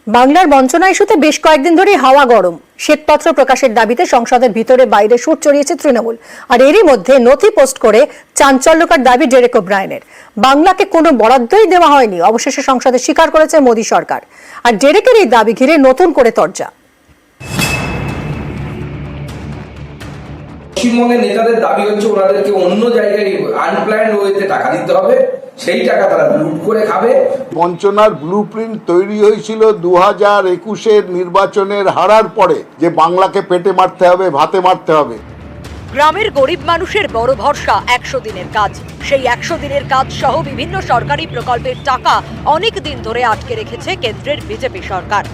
বাংলার বঞ্চনা ইস্যুতে বেশ কয়েকদিন ধরেই হাওয়া গরম। শ্বেতপত্র প্রকাশের দাবিতে সংসদের ভিতরে বাইরে সুর চড়িয়েছে তৃণমূল। আর এরই মধ্যে নথি পোস্ট করে চাঞ্চল্যকর দাবি ডেরেক ওব্রায়েনের। বাংলাকে কোনো বরাদ্দই দেওয়া হয়নি, অবশেষে সংসদে স্বীকার করেছে মোদী সরকার। আর ডেরেকের এই দাবি ঘিরে নতুন করে তরজা। পশ্চিমবঙ্গের নেতাদের দাবি হচ্ছে ওনাদেরকে অন্য জায়গায় আনপ্ল্যান্ড ওয়েতে টাকা দিতে হবে, সেই টাকা তারা লুট করে খাবে। বঞ্চনার ব্লুপ্রিন্ট তৈরি হয়েছিল 2021-এর নির্বাচনের হারার পরে, যে বাংলাকে পেটে মারতে হবে, ভাতে মারতে হবে। গ্রামের গরিব মানুষের বড় ভরসা 100 দিনের কাজ। সেই 100 দিনের কাজ সহ বিভিন্ন সরকারি প্রকল্পের টাকা অনেক দিন ধরে আটকে রেখেছে কেন্দ্রের বিজেপি সরকার।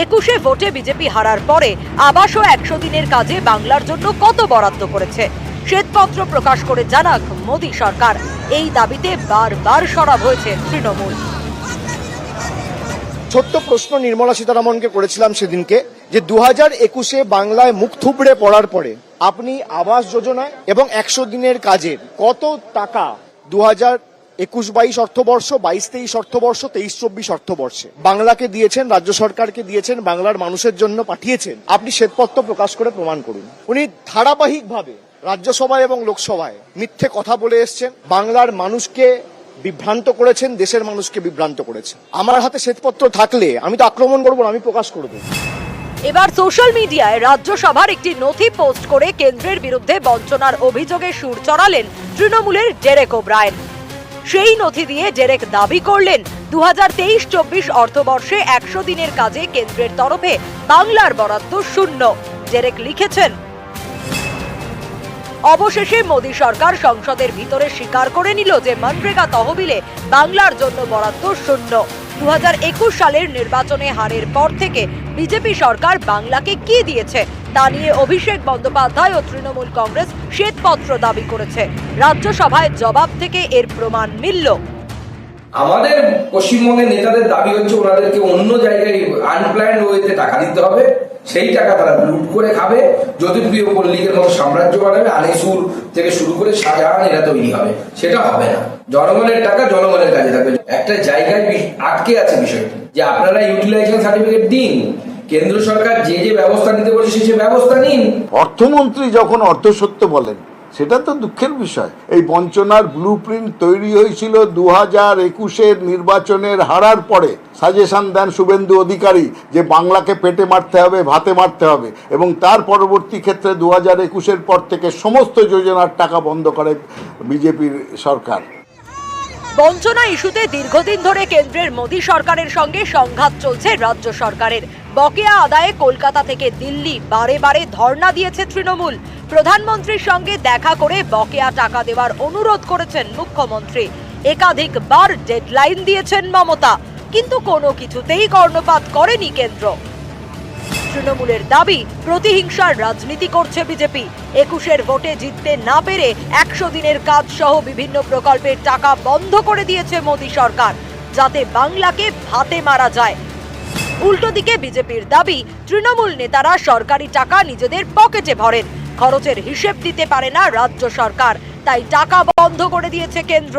21-এ ভোটে বিজেপি হারার পরে আবাসও 100 দিনের কাজে বাংলার জন্য কত বরাদ্দ করেছে শ্বেতপত্র প্রকাশ করে জানাক মোদী সরকার। এই দাবিতে বারবার সরব হয়েছে তৃণমূল। ছোট্ট প্রশ্ন নির্মলা সীতারামনকে করেছিলাম সেদিনকে, যে 2021-এ বাংলায় মুখ থুবড়ে পড়ার পরে আপনি আবাস যোজনায় এবং 100 দিনের কাজের কত টাকা 2021-22 অর্থবর্ষ, 22-23 অর্থবর্ষ, 23-24 অর্থবর্ষে বাংলাকে দিয়েছেন, রাজ্য সরকারকে দিয়েছেন, বাংলার মানুষের জন্য পাঠিয়েছেন? আপনি শ্বেতপত্র প্রকাশ করে প্রমাণ করুন। উনি ধারাবাহিকভাবে রাজ্যসভায় এবং লোকসভায় মিথ্যে কথা বলে এসছেন, বাংলার মানুষকে বিভ্রান্ত করেছেন, দেশের মানুষকে বিভ্রান্ত করেছেন। আমার হাতে শ্বেতপত্র থাকলে আমি তো আক্রমণ করবো না, আমি প্রকাশ করব। এবার সোশ্যাল মিডিয়ায় রাজ্যসভার একটি নথি পোস্ট করে কেন্দ্রের বিরুদ্ধে বঞ্চনার অভিযোগে সুর চড়ালেন তৃণমূলের ডেরেক ওব্রায়েন। সেই নথি দিয়ে ডেরেক দাবি করলেন 2023-24 অর্থবর্ষে 100 দিনের কাজে কেন্দ্রের তরফে বাংলার বরাদ্দ শূন্য। ডেরেক লিখেছেন, অবশেষে মোদী সরকার সংসদের ভিতরে স্বীকার করে নিল যে মনরেগা তহবিলে বাংলার জন্য বরাদ্দ শূন্য। 2021 সালের নির্বাচনে হারের পর থেকে বিজেপি সরকার বাংলাকে কি দিয়েছে তা নিয়ে অভিষেক বন্দ্যোপাধ্যায় ও তৃণমূল কংগ্রেস শ্বেতপত্র দাবি করেছে। রাজ্যসভায় জবাব থেকে এর প্রমাণ মিলল। আমাদের পশ্চিমবঙ্গের নেতাদের দাবি হচ্ছে ওনাদেরকে অন্য জায়গায় আনপ্ল্যান্ড ওয়েতে টাকা দিতে হবে, সেই টাকা তারা লুট করে খাবে, জ্যোতিপ্রিয় পল্লিকের মতো সাম্রাজ্য বানাবে, আনিসুর থেকে শুরু করে শাহজাহান এরা তৈরি হবে। সেটা হবে না। জনগণের টাকা জনগণের কাজে থাকবে। একটা জায়গায় আটকে আছে বিষয়টি, যে আপনারা ইউটিলাইজেশন সার্টিফিকেট দিন, কেন্দ্র সরকার যে যে ব্যবস্থা নিতে বলেছে সে ব্যবস্থা নিন। অর্থমন্ত্রী যখন অর্ধসত্য বলেন, সেটা তো দুঃখের বিষয়। এই বঞ্চনার ব্লুপ্রিন্ট তৈরি হয়েছিল 2021-এর নির্বাচনের হারার পরে। সাজেশন দেন শুভেন্দু অধিকারী যে বাংলাকে পেটে মারতে হবে, ভাতে মারতে হবে, এবং তার পরবর্তী ক্ষেত্রে 2021-এর পর থেকে সমস্ত যোজনার টাকা বন্ধ করে বিজেপির সরকার। বঞ্চনা ইস্যুতে দীর্ঘদিন ধরে কেন্দ্রের মোদী সরকারের সঙ্গে সংঘাত চলছে রাজ্য সরকারের। বকেয়া আদায়ে কলকাতা থেকে দিল্লি বারে বারে ধর্ণা দিয়েছে তৃণমূল। প্রধানমন্ত্রীর সঙ্গে দেখা করে বকেয়া টাকা দেওয়ার অনুরোধ করেছেন মুখ্যমন্ত্রী। একাধিকবার ডেডলাইন দিয়েছেন মমতা, কিন্তু কোনো কিছুতেই কর্ণপাত করেনি কেন্দ্র। তৃণমূলের দাবি, প্রতিহিংসার রাজনীতি করছে বিজেপি। 21-এর ভোটে জিততে না পেরে 100 দিনের কাজ সহ বিভিন্ন প্রকল্পের টাকা বন্ধ করে দিয়েছে মোদী সরকার, যাতে বাংলাকে ভাতে মারা যায়। উল্টো দিকে বিজেপির দাবি, তৃণমূল নেতারা সরকারি টাকা নিজেদের পকেটে ভরেন, খরচের হিসেব দিতে পারে না রাজ্য সরকার, তাই টাকা বন্ধ করে দিয়েছে কেন্দ্র।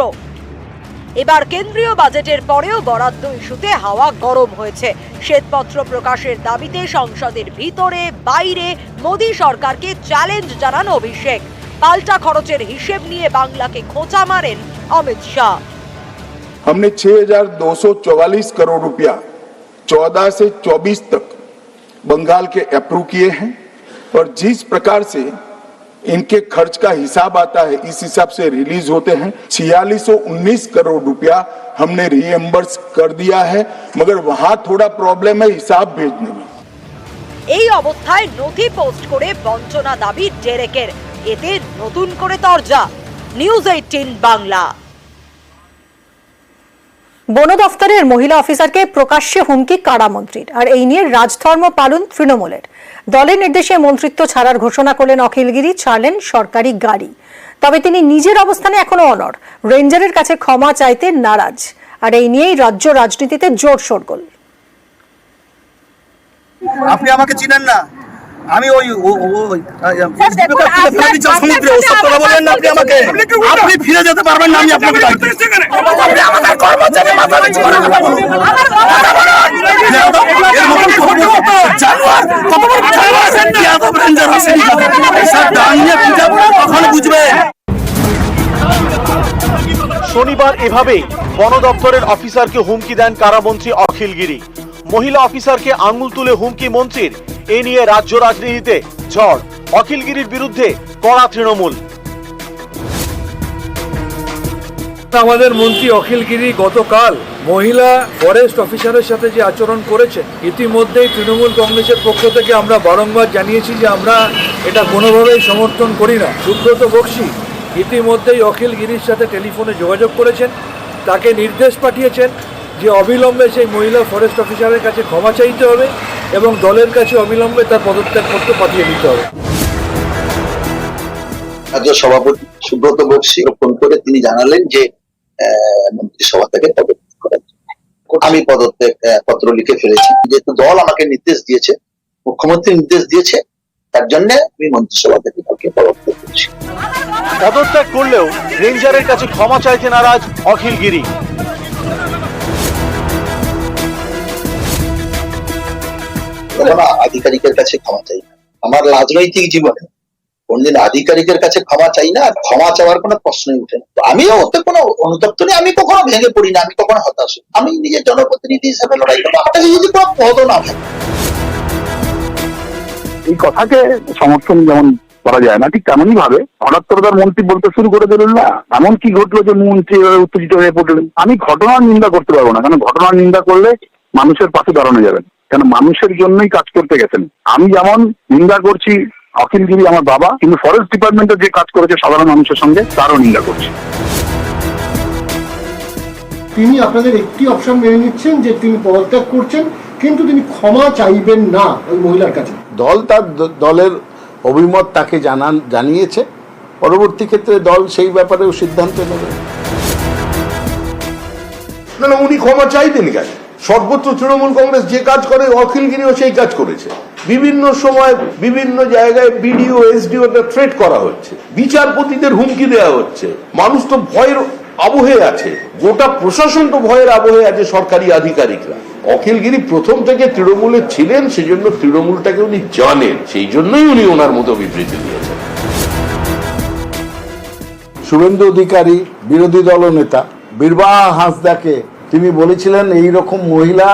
এবার কেন্দ্রীয় বাজেটের পরেও বরাদ্দ ইস্যুতে হাওয়া গরম হয়েছে। শ্বেতপত্র প্রকাশের দাবিতে সংসদের ভিতরে বাইরে মোদী সরকারকে চ্যালেঞ্জ জানান অভিষেক। পাল্টা খরচের হিসেব নিয়ে বাংলাকে খোঁচা মারেন অমিত শাহ। हमने 6,244 करोड़ रुपया 14 से 24 तक बंगाल के अप्रूव किए हैं, और जिस प्रकार से इनके खर्च का हिसाब आता है इस हिसाब से रिलीज होते हैं। 4619 करोड़ रुपया हमने रीएम्बर्स कर दिया है, मगर वहां थोड़ा प्रॉब्लम है हिसाब भेजने में। এই অবস্থায় নথি পোস্ট করে বঞ্চনা দাবি ডেরেকের, এতে নতুন করে তরজা। নিউজ 18 বাংলা। বন দফতরের মহিলা অফিসারকে প্রকাশ্যে হুমকি কারামন্ত্রীর, আর এই নিয়ে রাজধর্ম পালন তৃণমূলের। দলের নির্দেশে মন্ত্রিত্ব ছাড়ার ঘোষণা করলেন অখিলগিরি, ছাড়লেন সরকারি গাড়ি। তবে তিনি নিজের অবস্থানে এখনো অনড়, রেঞ্জারের কাছে ক্ষমা চাইতে নারাজ। আর এই নিয়েই রাজ্য রাজনীতিতে জোর শোরগোল। আপনি আমাকে চিনেন না, আমি ওই আপনি ফিরে যেতে পারবেন না, আমি আপনাকে কত বড় কথা यादव रेंजर আসেনি ऐसा ডাঙিয়ে পিটাবো তখন বুঝবে। শনিবার এভাবেই বন দপ্তরের অফিসারকে হুমকি দেন কারামন্ত্রী অখিল গিরি। মহিলা অফিসারকে আঙুল তুলে হুমকি মন্ত্রীর। এ নিয়ে রাজ্য রাজনীতিতে ঝড়। অখিল গিরির বিরুদ্ধে কড়া তৃণমূল। আমাদের মন্ত্রী অখিল গিরি গতকাল মহিলা ফরেস্ট অফিসারের সাথে যে আচরণ করেছেন, ইতিমধ্যেই তৃণমূল কংগ্রেসের পক্ষ থেকে আমরা বারংবার জানিয়েছি যে আমরা এটা কোনোভাবেই সমর্থন করি না। সুব্রত বক্সী ইতিমধ্যেই অখিল গিরির সাথে টেলিফোনে যোগাযোগ করেছেন, তাকে নির্দেশ পাঠিয়েছেন যে অবিলম্বে সেই মহিলা ফরেস্ট অফিসারের কাছে ক্ষমা চাইতে হবে এবং দলের কাছে অবিলম্বে তার পদত্যাগপত্র পাঠিয়ে দিতে হবে। রাজ্য সভাপতি সুব্রত বক্সী ফোন করে তিনি জানালেন যে মন্ত্রিসভা থেকে পদত্যাগ করার জন্য। আমি পদত্যাগ পত্র লিখে ফেলেছি, যেহেতু দল আমাকে নির্দেশ দিয়েছে, মুখ্যমন্ত্রী নির্দেশ দিয়েছে, তার জন্য আমি মন্ত্রিসভা থেকে কালকে পদত্যাগ করছি। পদত্যাগ করলেও রেঞ্জারের কাছে ক্ষমা চাইতে নারাজ অখিল গিরি। আধিকারিকের কাছে ক্ষমা চাই না। আমার রাজনৈতিক জীবনে কোনদিন আধিকারিকের কাছে ক্ষমা চাই না, আর ক্ষমা চাওয়ার কোনো প্রশ্নই উঠে না। আমিও ওতে কোনো অনুতপ্ত নেই, আমি কখনো ভেঙে পড়ি না, আমি কখনো হতাশ। আমি নিজের জনপ্রতিনিধি হিসেবে লড়াই করবো, আমার কাছে যদি কোনো পদও না থাকে। এই কথাকে সমর্থন যেমন করা যায় না, ঠিক তেমনই ভাবে হঠাৎ করে তার মন্ত্রী বলতে শুরু করে দিলেন না এমন কি ঘটলো যে মন্ত্রী উত্তেজিত হয়ে পড়লেন। আমি ঘটনার নিন্দা করতে পারবো না, কারণ ঘটনার নিন্দা করলে মানুষের পাশে দাঁড়ানো যাবে না, কেন মানুষের জন্যই কাজ করতে গেছেন। আমি যেমন নিন্দা করছি অখিল গিরি আমার বাবা, কিন্তু ফরেস্ট ডিপার্টমেন্টের যে কাজ করেছে সাধারণ মানুষের সঙ্গে তারও নিন্দা করছি। তিনি আপনাদের একটি অপশন মেনে নিচ্ছেন যে তিনি পদত্যাগ করছেন, কিন্তু তিনি ক্ষমা চাইবেন না ওই মহিলার কাছে। দল তার দলের অভিমত তাকে জানিয়েছে, পরবর্তী ক্ষেত্রে দল সেই ব্যাপারেও সিদ্ধান্ত নেবে। না না, উনি ক্ষমা চাইতেন কেন? সর্বত্র তৃণমূল কংগ্রেস যে কাজ করে অখিল গিরিও সেই কাজ করেছে। বিভিন্ন সময় বিভিন্ন জায়গায় বিডিও এসডিও থ্রেট করা হচ্ছে, বিচারপতিদের হুমকি দেওয়া হচ্ছে, মানুষ তো ভয়ের আবহে আছে, গোটা প্রশাসন তো ভয়ের আবহে আছে, সরকারি আধিকারিকরা। অখিল গিরি প্রথম থেকে তৃণমূলে ছিলেন, সেজন্য তৃণমূলটাকে উনি জানেন, সেই জন্যই উনি ওনার মতো বিবৃতি দিয়েছেন। শুভেন্দু অধিকারী বিরোধী দলনেতা বীরবাহা হাঁসদাকে তিনি বলেছিলেন এইরকম মহিলা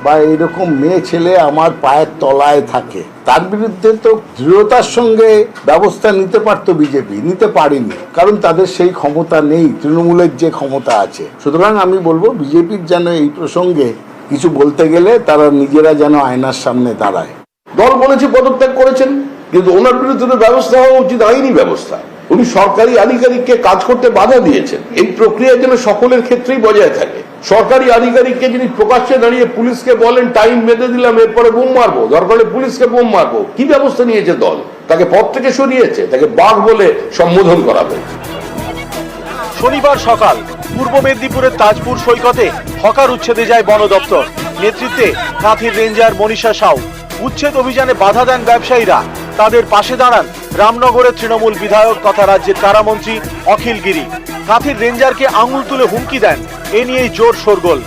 বা এইরকম মেয়ে ছেলে আমার পায়ের তলায় থাকে। তার বিরুদ্ধে তো দৃঢ়তার সঙ্গে ব্যবস্থা নিতে পারতো বিজেপি, নিতে পারেনি, কারণ তাদের সেই ক্ষমতা নেই, তৃণমূলের যে ক্ষমতা আছে। সুতরাং আমি বলবো বিজেপির যেন এই প্রসঙ্গে কিছু বলতে গেলে তারা নিজেরা যেন আয়নার সামনে দাঁড়ায়। দল বলেছে পদত্যাগ করেছেন, কিন্তু ওনার বিরুদ্ধে ব্যবস্থা হওয়া উচিত, আইনি ব্যবস্থা। উনি সরকারি আধিকারিককে কাজ করতে বাধা দিয়েছেন। এই প্রক্রিয়া যেন সকলের ক্ষেত্রেই বজায় থাকে। সরকারি আধিকারিককে যিনি প্রকাশ্যে দাঁড়িয়ে পুলিশকে বলেন টাইম বেঁধে দিলাম, এরপরে বোম মারবো, দরকারে পুলিশকে বোম মারবো, কি ব্যবস্থা নিয়েছে দল? তাকে পদ থেকে সরিয়েছে, তাকে বাঘ বলে সম্বোধন করা হয়েছে। শনিবার সকাল পূর্ব মেদিনীপুরের তাজপুর সৈকতে হকার উচ্ছেদে যায় বন দপ্তর। নেতৃত্বে কাঁথির রেঞ্জার মনীষা সাউ। উচ্ছেদ অভিযানে বাধা দেন ব্যবসায়ীরা। তাদের পাশে দাঁড়ান রামনগরের তৃণমূল বিধায়ক তথা রাজ্যের কারামন্ত্রী অখিল গিরি। কাঁথির রেঞ্জারকে আঙুল তুলে হুমকি দেন, এ নিয়েই জোর শোরগোল।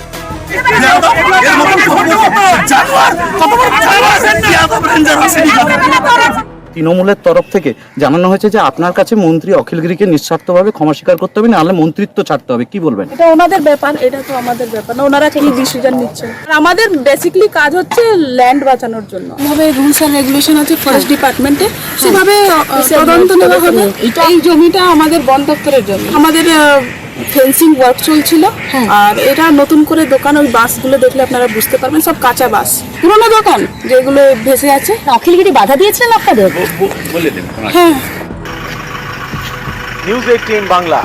তৃণমূলের তরফ থেকে জানানো হয়েছে যে আপনার কাছে মন্ত্রী অখিল গিরিকে নিঃস্বার্থভাবে ক্ষমা স্বীকার করতে হবে, নাহলে মন্ত্রিত্ব ছাড়তে হবে, কি বলবেন? এটা ওনাদের ব্যাপার, এটা তো আমাদের ব্যাপার না, ওনারা কি ডিসিশন নিচ্ছে। আমাদের বেসিক্যালি কাজ হচ্ছে ল্যান্ড বাঁচানোর জন্য। যেভাবে রুলস এন্ড রেগুলেশন আছে ফরেস্ট ডিপার্টমেন্টে, সেভাবে তদন্ত নেওয়া হবে। এই জমিটা আমাদের বন দপ্তরের জমি, আমাদের ফেন্সিং ওয়ার্ক চলছিল, আর এটা নতুন করে দোকান, ওই বাসগুলো দেখলে আপনারা বুঝতে পারবেন, সব কাঁচা বাস, পুরোনো দোকান যেগুলো ভেসে আছে। অখিল গিরি বাধা দিয়েছিলেন আপনাদের? নিউজ 18 বাংলা।